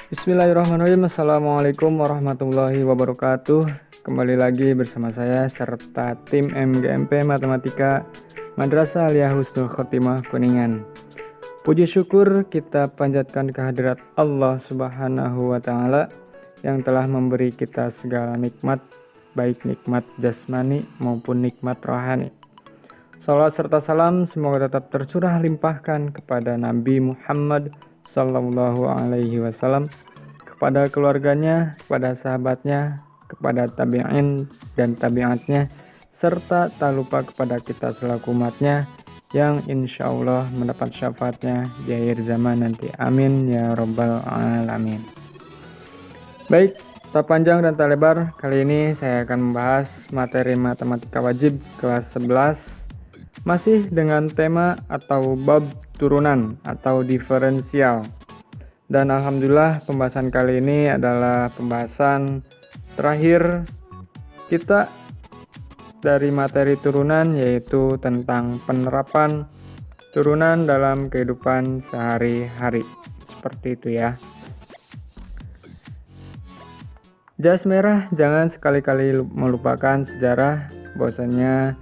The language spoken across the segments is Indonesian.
Bismillahirrahmanirrahim. Assalamualaikum warahmatullahi wabarakatuh. Kembali lagi bersama saya serta tim MGMP Matematika Madrasah Aliyah Husnul Khotimah Kuningan. Puji syukur kita panjatkan kehadirat Allah Subhanahu wa Ta'ala yang telah memberi kita segala nikmat, baik nikmat jasmani maupun nikmat rohani. Salawat serta salam semoga tetap tercurah limpahkan kepada Nabi Muhammad Sallallahu Alaihi Wasallam, kepada keluarganya, kepada sahabatnya, kepada tabi'in dan tabi'atnya, serta tak lupa kepada kita selaku umatnya yang insya Allah mendapat syafaatnya di akhir zaman nanti. Amin ya Rabbal Alamin. Baik, tak panjang dan tak lebar, kali ini saya akan membahas materi matematika wajib kelas 11 masih dengan tema atau bab turunan atau diferensial. Dan alhamdulillah pembahasan kali ini adalah pembahasan terakhir kita dari materi turunan, yaitu tentang penerapan turunan dalam kehidupan sehari-hari. Seperti itu ya. Jas merah, jangan sekali-kali melupakan sejarah bahwasanya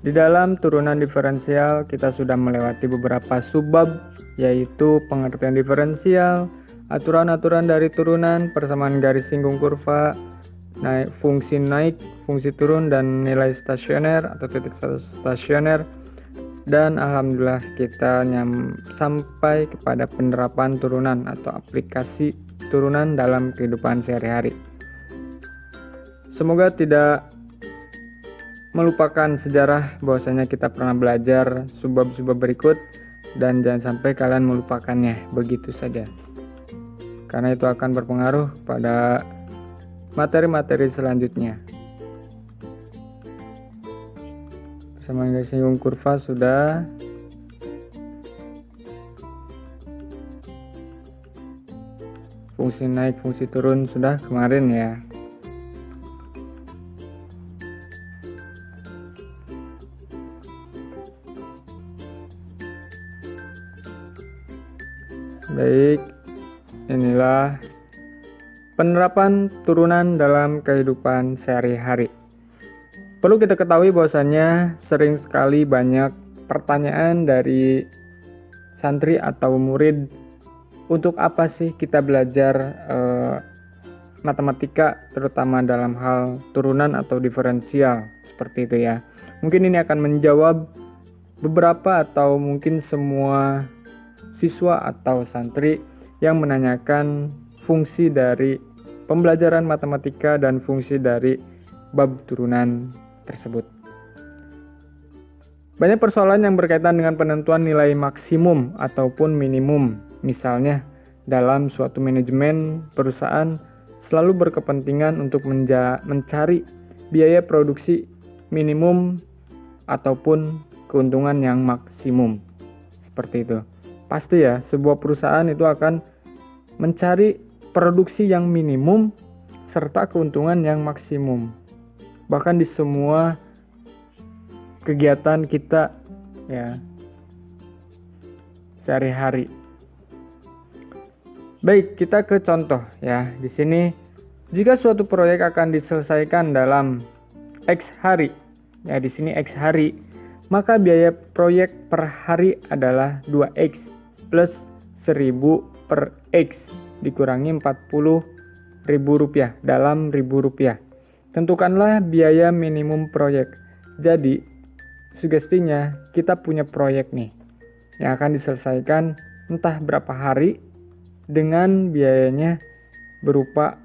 di dalam turunan diferensial kita sudah melewati beberapa subbab, yaitu pengertian diferensial, aturan-aturan dari turunan, persamaan garis singgung kurva, fungsi naik, fungsi turun, dan nilai stasioner atau titik stasioner. Dan alhamdulillah kita sampai kepada penerapan turunan atau aplikasi turunan dalam kehidupan sehari-hari. Semoga tidak melupakan sejarah bahwasanya kita pernah belajar subbab-subbab berikut, dan jangan sampai kalian melupakannya begitu saja, karena itu akan berpengaruh pada materi-materi selanjutnya. Persamaan garis singgung kurva sudah. Fungsi naik, fungsi turun sudah kemarin ya. Baik, inilah penerapan turunan dalam kehidupan sehari-hari. Perlu kita ketahui bahwasannya sering sekali banyak pertanyaan dari santri atau murid, untuk apa sih kita belajar matematika terutama dalam hal turunan atau diferensial, seperti itu ya. Mungkin ini akan menjawab beberapa atau mungkin semua siswa atau santri yang menanyakan fungsi dari pembelajaran matematika dan fungsi dari bab turunan tersebut. Banyak persoalan yang berkaitan dengan penentuan nilai maksimum ataupun minimum. Misalnya, dalam suatu manajemen perusahaan selalu berkepentingan untuk mencari biaya produksi minimum ataupun keuntungan yang maksimum. Seperti itu. Pasti ya, sebuah perusahaan itu akan mencari produksi yang minimum serta keuntungan yang maksimum. Bahkan di semua kegiatan kita ya sehari-hari. Baik, kita ke contoh ya. Di sini jika suatu proyek akan diselesaikan dalam X hari, ya di sini X hari, maka biaya proyek per hari adalah 2X plus 1000 per X dikurangi 40.000 rupiah dalam Rp1.000. Tentukanlah biaya minimum proyek. Jadi sugestinya kita punya proyek nih yang akan diselesaikan entah berapa hari dengan biayanya berupa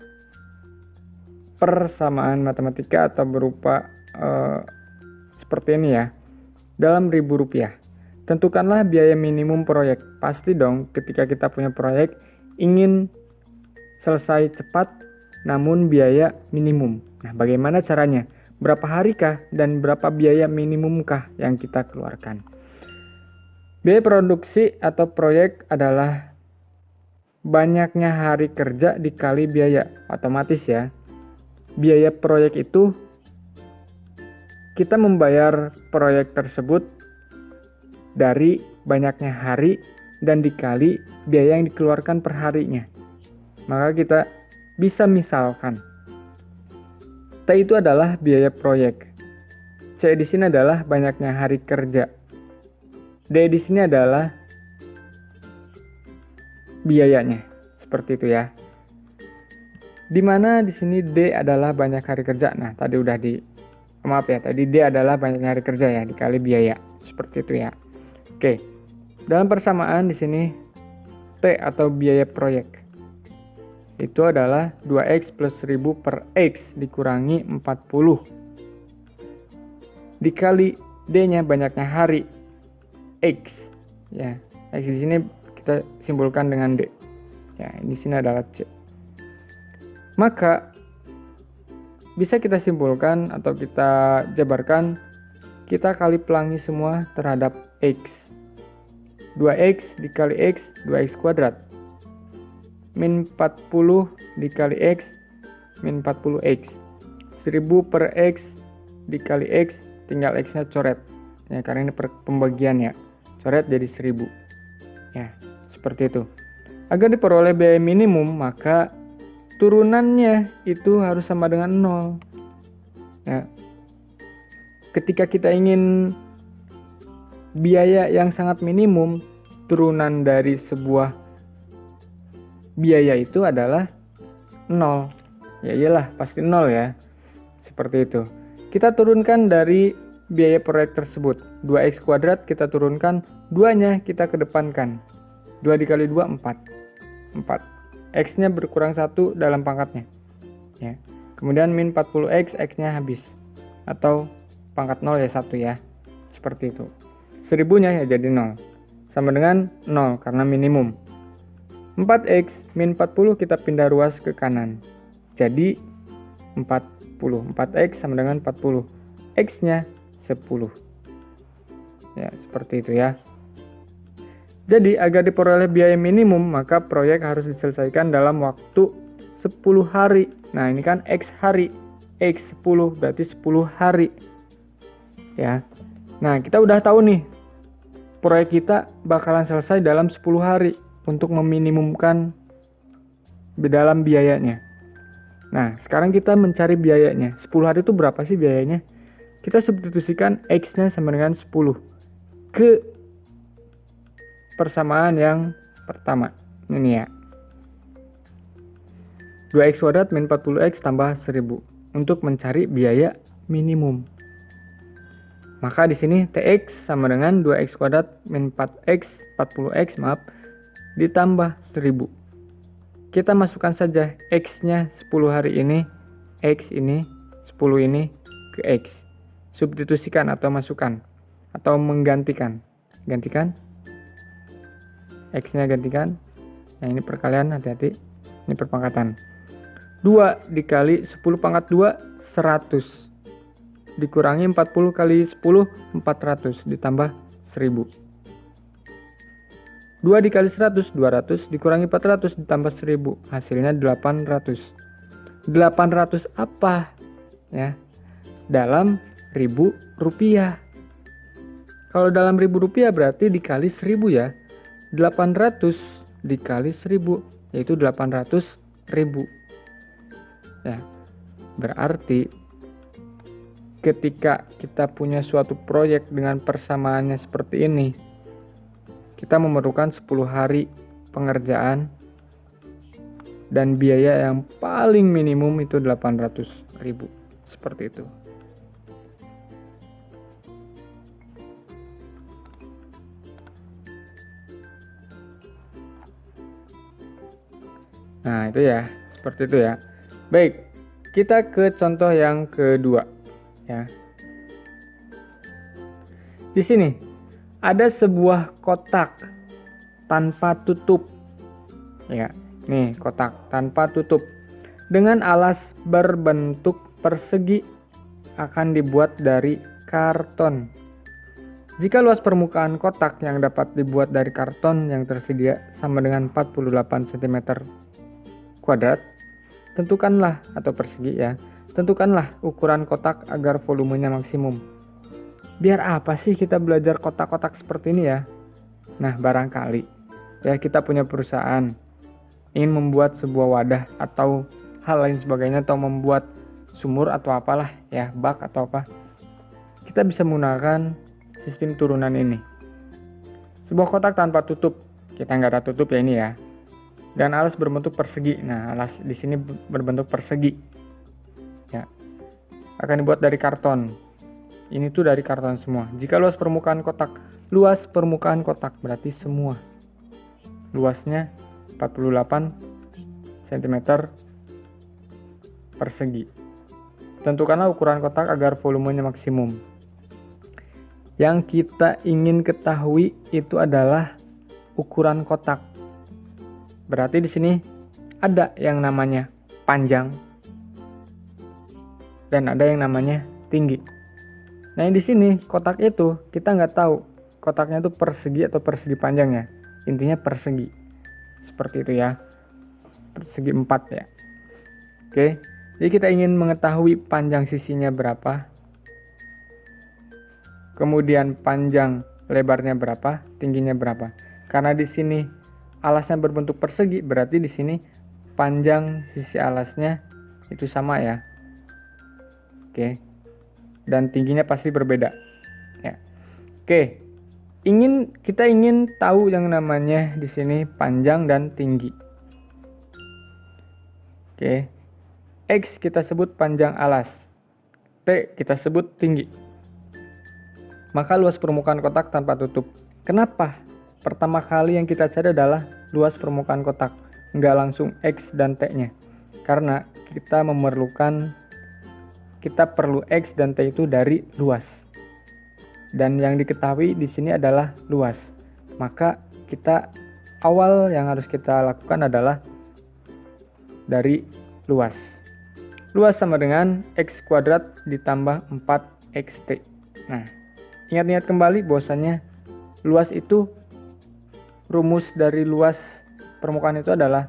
persamaan matematika atau berupa seperti ini ya, dalam Rp1.000. Tentukanlah biaya minimum proyek. Pasti dong ketika kita punya proyek ingin selesai cepat namun biaya minimum. Nah, bagaimana caranya? Berapa harikah dan berapa biaya minimumkah yang kita keluarkan? Biaya produksi atau proyek adalah banyaknya hari kerja dikali biaya. Otomatis ya. Biaya proyek itu kita membayar proyek tersebut dari banyaknya hari dan dikali biaya yang dikeluarkan per harinya. Maka kita bisa misalkan T itu adalah biaya proyek. C di sini adalah banyaknya hari kerja. D di sini adalah biayanya. Seperti itu ya. Dimana di sini D adalah banyak hari kerja. Nah, tadi D adalah banyak hari kerja ya dikali biaya. Seperti itu ya. Oke. Dalam persamaan di sini T atau biaya proyek itu adalah 2X plus 1000 per X dikurangi 40 dikali D-nya banyaknya hari X ya. X di sini kita simbolkan dengan D ya, di sini adalah C. Maka bisa kita simpulkan atau kita jabarkan, kita kali pelangi semua terhadap X. 2X dikali X 2X kuadrat min 40 dikali X min 40X. 1000 per X dikali X, tinggal X nya coret ya, karena ini pembagian ya, coret jadi 1000 ya, seperti itu. Agar diperoleh biaya minimum, maka turunannya itu harus sama dengan 0 ya. Ketika kita ingin biaya yang sangat minimum, turunan dari sebuah biaya itu adalah 0. Ya iyalah, pasti 0 ya. Seperti itu. Kita turunkan dari biaya proyek tersebut. 2X kuadrat kita turunkan, 2-nya kita kedepankan. 2 dikali 2, 4. X-nya berkurang 1 dalam pangkatnya. Ya. Kemudian min 40X, X-nya habis. Atau pangkat 0 ya 1 ya. Seperti itu. 1000-nya ya jadi 0. Sama dengan 0 karena minimum. 4X min 40 kita pindah ruas ke kanan. Jadi 40. 4X sama dengan 40. X-nya 10. Ya, seperti itu ya. Jadi agar diperoleh biaya minimum, maka proyek harus diselesaikan dalam waktu 10 hari. Nah, ini kan X hari. X 10 berarti 10 hari. Ya. Nah, kita udah tahu nih, proyek kita bakalan selesai dalam 10 hari. Untuk meminimumkan di dalam biayanya. Nah, sekarang kita mencari biayanya. 10 hari itu berapa sih biayanya? Kita substitusikan X-nya sama dengan 10 ke persamaan yang pertama. Ini ya. 2X kuadrat min 40X tambah 1000 untuk mencari biaya minimum. Maka di sini TX sama dengan 2X kuadrat min 4X 40X ditambah 1000. Kita masukkan saja X-nya 10 hari ini, X ini, 10 ini ke X. Substitusikan atau masukkan. Atau menggantikan. Gantikan. X-nya gantikan. Nah, ini perkalian, hati-hati. Ini perpangkatan. 2 dikali 10 pangkat 2, 100. Dikurangi 40 kali 10, 400. Ditambah 1000. 2 dikali 100, 200, dikurangi 400, ditambah 1000, hasilnya 800. 800 apa? Ya, dalam Rp1.000. Kalau dalam Rp1.000 berarti dikali 1000 ya. 800 dikali 1000, yaitu 800.000. Ya, berarti ketika kita punya suatu proyek dengan persamaannya seperti ini, kita memerlukan 10 hari pengerjaan dan biaya yang paling minimum itu 800.000. Seperti itu. Nah, itu ya, seperti itu ya. Baik, kita ke contoh yang kedua ya. Di sini ada sebuah kotak tanpa tutup. Ya, nih kotak tanpa tutup. Dengan alas berbentuk persegi akan dibuat dari karton. Jika luas permukaan kotak yang dapat dibuat dari karton yang tersedia sama dengan 48 cm kuadrat, tentukanlah atau persegi ya. Tentukanlah ukuran kotak agar volumenya maksimum. Biar apa sih kita belajar kotak-kotak seperti ini ya? Nah, barangkali ya kita punya perusahaan, ingin membuat sebuah wadah atau hal lain sebagainya, atau membuat sumur atau apalah ya, bak atau apa, kita bisa menggunakan sistem turunan ini. Sebuah kotak tanpa tutup, kita nggak ada tutup ya ini ya, dan alas berbentuk persegi. Nah, alas di sini berbentuk persegi ya, akan dibuat dari karton. Ini tuh dari karton semua. Jika luas permukaan kotak berarti semua luasnya 48 cm persegi. Tentukanlah ukuran kotak agar volumenya maksimum. Yang kita ingin ketahui itu adalah ukuran kotak. Berarti di sini ada yang namanya panjang dan ada yang namanya tinggi. Nah, di sini kotak itu kita nggak tahu kotaknya itu persegi atau persegi panjangnya. Intinya persegi. Seperti itu ya. Persegi 4 ya. Oke. Jadi kita ingin mengetahui panjang sisinya berapa. Kemudian panjang lebarnya berapa, tingginya berapa. Karena di sini alasnya berbentuk persegi, berarti di sini panjang sisi alasnya itu sama ya. Oke. Dan tingginya pasti berbeda ya. Oke, kita ingin tahu yang namanya di sini panjang dan tinggi. Oke, X kita sebut panjang alas, T kita sebut tinggi. Maka luas permukaan kotak tanpa tutup. Kenapa pertama kali yang kita cari adalah luas permukaan kotak, nggak langsung X dan T nya? Karena kita perlu X dan T itu dari luas. Dan yang diketahui di sini adalah luas. Maka awal yang harus kita lakukan adalah dari luas. Luas sama dengan X kuadrat ditambah 4XT. Nah, ingat-ingat kembali bahwasannya luas itu, rumus dari luas permukaan itu adalah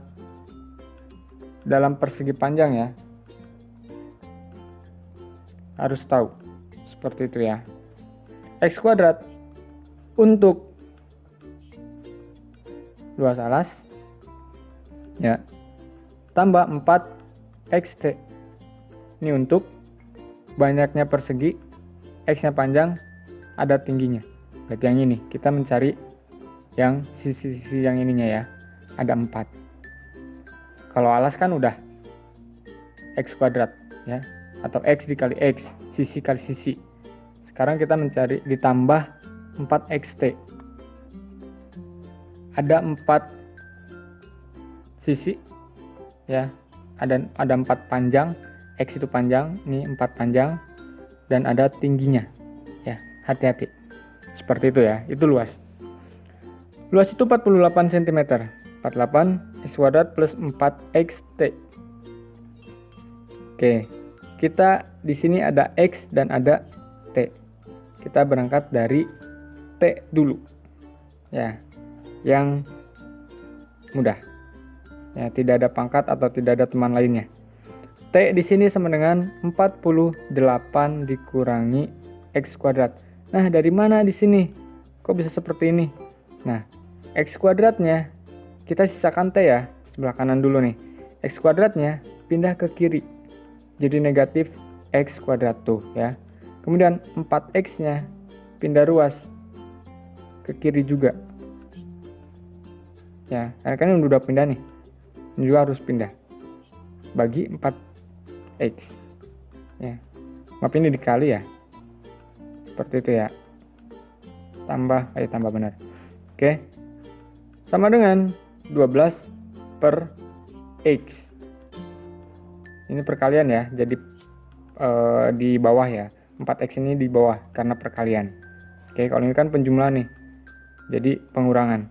dalam persegi panjang ya. Harus tahu seperti itu ya. X kuadrat untuk luas alas ya, tambah 4XT. Ini untuk banyaknya persegi, X-nya panjang, ada tingginya. Berarti yang ini kita mencari yang sisi-sisi yang ininya ya, ada 4. Kalau alas kan udah X kuadrat ya, atau X dikali X, sisi kali sisi. Sekarang kita mencari ditambah 4XT. Ada 4 sisi ya, ada 4 panjang, X itu panjang, ini 4 panjang, dan ada tingginya ya, hati-hati. Seperti itu ya, itu luas. Luas itu 48 cm. 48 X kuadrat plus 4XT. Oke. Kita di sini ada X dan ada T. Kita berangkat dari T dulu. Ya. Yang mudah. Ya, tidak ada pangkat atau tidak ada teman lainnya. T di sini sama dengan 48 dikurangi X kuadrat. Nah, dari mana di sini? Kok bisa seperti ini? Nah, X kuadratnya kita sisakan T ya, sebelah kanan dulu nih. X kuadratnya pindah ke kiri. Jadi negatif X kuadrat tuh ya. Kemudian 4X-nya pindah ruas ke kiri juga. Ya, karena kan ini udah pindah nih. Ini juga harus pindah. Bagi 4X. Ya. Maaf, ini dikali ya. Seperti itu ya. Tambah benar. Oke. Sama dengan 12 per X. Ini perkalian ya, jadi di bawah ya. 4X ini di bawah karena perkalian. Oke, kalau ini kan penjumlahan nih. Jadi pengurangan.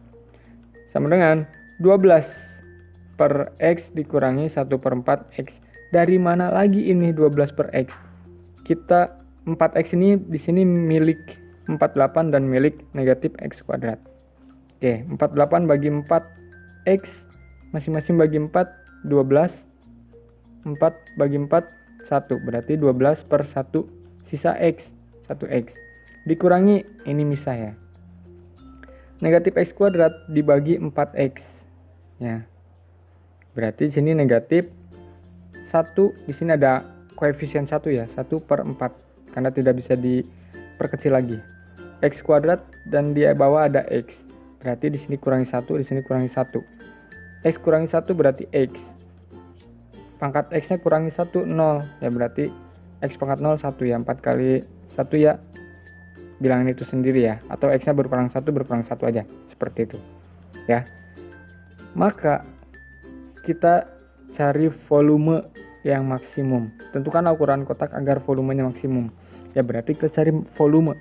Sama dengan 12 per X dikurangi 1 per 4X. Dari mana lagi ini 12 per X? Kita 4X ini di sini milik 48 dan milik negatif X kuadrat. Oke, 48 bagi 4X, masing-masing bagi 4, 12. 4 bagi 4, 1. Berarti 12 per 1, sisa X, 1X. Dikurangi, ini misah ya. Negatif X kuadrat dibagi 4X. Ya. Berarti di sini negatif 1, di sini ada koefisien 1 ya, 1/4 karena tidak bisa diperkecil lagi. X kuadrat dan di bawah ada X. Berarti di sini kurangi 1, di sini kurangi 1. X kurangi 1 berarti X. Pangkat X-nya kurangi 1, 0. Ya berarti X pangkat 0, 1 ya. 4 kali 1 ya. Bilangin itu sendiri ya. Atau X-nya berkurang 1 aja. Seperti itu. Ya. Maka kita cari volume yang maksimum. Tentukan ukuran kotak agar volumenya maksimum. Ya berarti kita cari volume.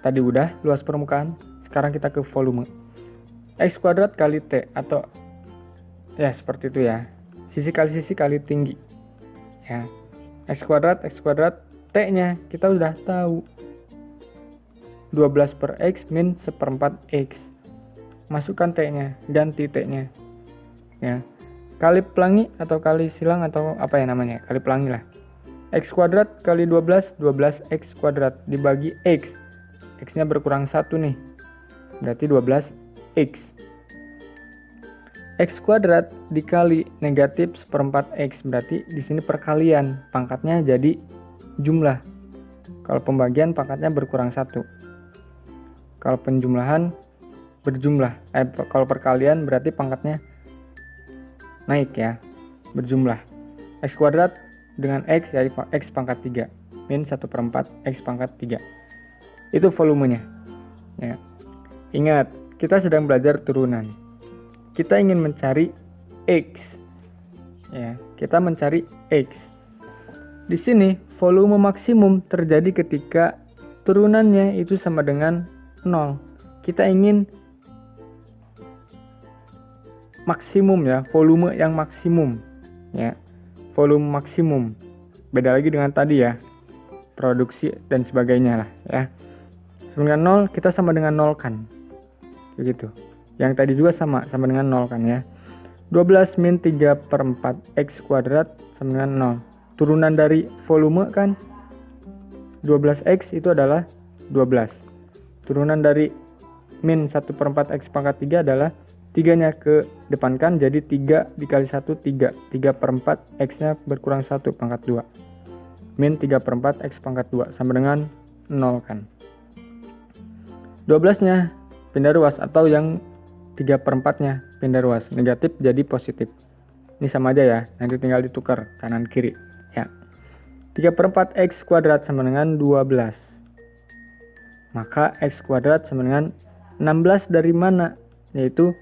Tadi udah luas permukaan. Sekarang kita ke volume. X kuadrat kali T atau ya seperti itu ya. Sisi kali tinggi. Ya. X kuadrat T-nya kita udah tahu. 12 per X min 1/4 X. Masukkan T-nya, ganti T-nya. Ya. Kali pelangi atau kali silang atau apa ya namanya? Kali pelangi lah. X kuadrat kali 12 X kuadrat dibagi X. X-nya berkurang 1 nih. Berarti 12 X. X kuadrat dikali negatif 1/4 X, berarti di sini perkalian, pangkatnya jadi jumlah. Kalau pembagian pangkatnya berkurang 1. Kalau penjumlahan berjumlah. Kalau perkalian berarti pangkatnya naik ya, berjumlah. X kuadrat dengan X jadi X pangkat 3 min 1/4 X pangkat 3. Itu volumenya. Ya. Ingat, kita sedang belajar turunan. Kita ingin mencari X. Ya, kita mencari X. Di sini volume maksimum terjadi ketika turunannya itu sama dengan 0. Kita ingin maksimum ya, volume yang maksimum. Ya. Volume maksimum. Beda lagi dengan tadi ya. Produksi dan sebagainya lah ya. Sama dengan 0, kita sama dengan 0 kan. Begitu. Yang tadi juga sama dengan 0 kan ya. 12 min 3/4 X kuadrat sama dengan 0. Turunan dari volume kan 12X itu adalah 12. Turunan dari min 1/4 X pangkat 3 adalah 3-nya ke depan kan, jadi 3 dikali 1, 3. 3/4 X-nya berkurang 1 pangkat 2. Min 3/4 X pangkat 2 sama dengan 0 kan. 12-nya pindah ruas atau yang 3/4-nya pindah ruas, negatif jadi positif. Ini sama aja ya, nanti tinggal ditukar kanan kiri ya. 3/4 X kuadrat sama dengan 12. Maka X kuadrat sama dengan 16 dari mana? Yaitu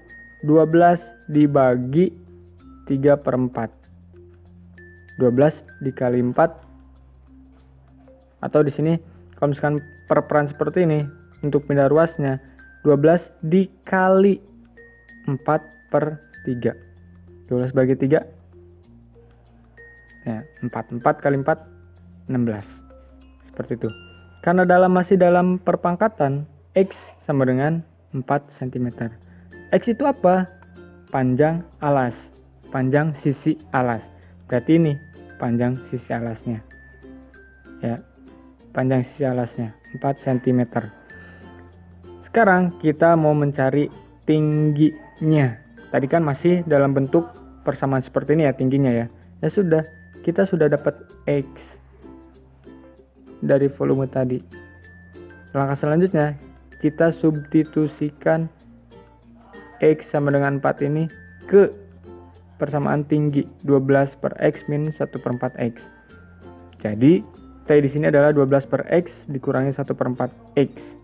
12 dibagi 3/4. 12 dikali 4. Atau di sini kalau misalkan perperan seperti ini, untuk pindah ruasnya 12 dikali 4/3. 12 bagi 3 ya, 4 kali 4 16. Seperti itu. Karena masih dalam perpangkatan, X sama dengan 4 cm. X itu apa? Panjang alas, panjang sisi alas. Berarti ini panjang sisi alasnya. Ya. Panjang sisi alasnya 4 cm. Sekarang kita mau mencari tingginya. Tadi kan masih dalam bentuk persamaan seperti ini ya tingginya ya. Ya sudah, kita sudah dapat X dari volume tadi. Langkah selanjutnya, kita substitusikan X sama dengan 4 ini ke persamaan tinggi 12 per X min 1/4 X. Jadi, T di sini adalah 12 per X dikurangi 1/4 X.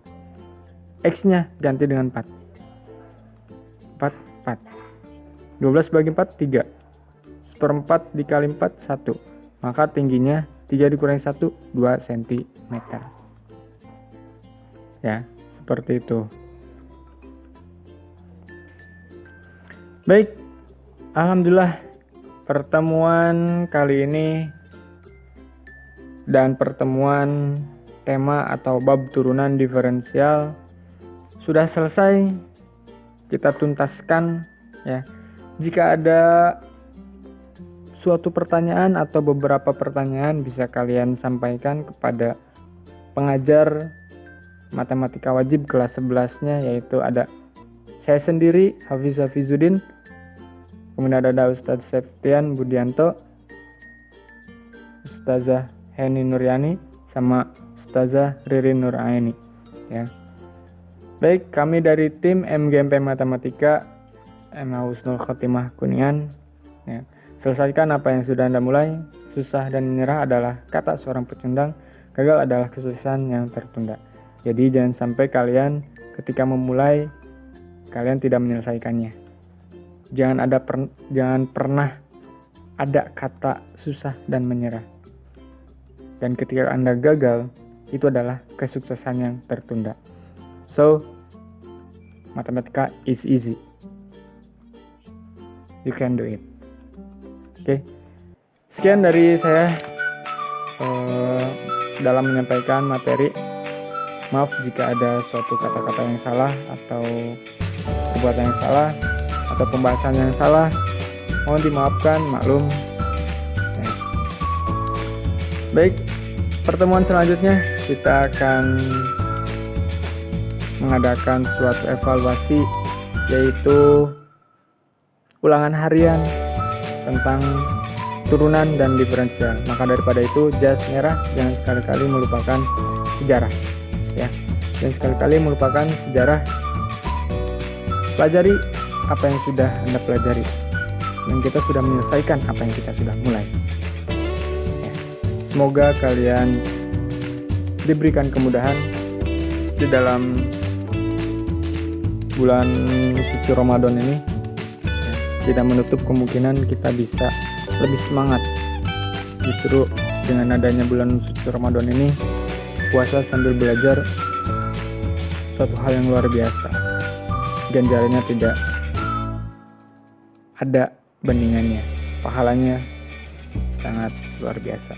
X-nya ganti dengan 4. 4. 12 bagi 4, 3. 1/4 dikali 4, 1. Maka tingginya 3 dikurangi 1, 2 cm. Ya, seperti itu. Baik, alhamdulillah pertemuan kali ini dan pertemuan tema atau bab turunan diferensial sudah selesai. Kita tuntaskan ya. Jika ada suatu pertanyaan atau beberapa pertanyaan bisa kalian sampaikan kepada pengajar matematika wajib kelas 11-nya, yaitu ada saya sendiri Hafiz Hafizuddin. Kemudian ada Ustadz Septian Budianto, Ustazah Heni Nuryani, sama Ustazah Ririn Nuraini ya. Baik, kami dari tim MGMP Matematika MA Husnul Khotimah Kuningan ya. Selesaikan apa yang sudah Anda mulai. Susah dan menyerah adalah kata seorang pecundang, gagal adalah kesuksesan yang tertunda. Jadi jangan sampai kalian ketika memulai kalian tidak menyelesaikannya. Jangan pernah ada kata susah dan menyerah. Dan ketika Anda gagal, itu adalah kesuksesan yang tertunda. So, matematika is easy. You can do it. Oke. Sekian dari saya dalam menyampaikan materi. Maaf jika ada suatu kata-kata yang salah atau perbuatan yang salah atau pembahasan yang salah. Mohon dimaafkan, maklum. Ya. Baik, pertemuan selanjutnya kita akan mengadakan suatu evaluasi, yaitu ulangan harian tentang turunan dan diferensial. Maka daripada itu, jas merah jangan sekali-kali melupakan sejarah ya. Dan sekali-kali melupakan sejarah. Pelajari apa yang sudah Anda pelajari, dan kita sudah menyelesaikan apa yang kita sudah mulai ya. Semoga kalian diberikan kemudahan di dalam bulan suci Ramadan ini ya. Tidak menutup kemungkinan kita bisa lebih semangat. Justru dengan adanya bulan suci Ramadan ini, puasa sambil belajar suatu hal yang luar biasa. Ganjarannya tidak ada bandingannya, pahalanya sangat luar biasa.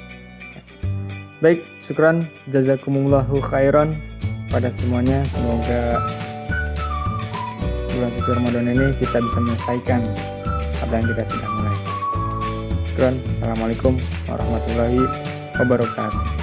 Baik, syukran, jazakumullahu khairan pada semuanya. Semoga bulan suci Ramadan ini kita bisa menyelesaikan apa yang kita sudah mulai. Syukran, assalamualaikum warahmatullahi wabarakatuh.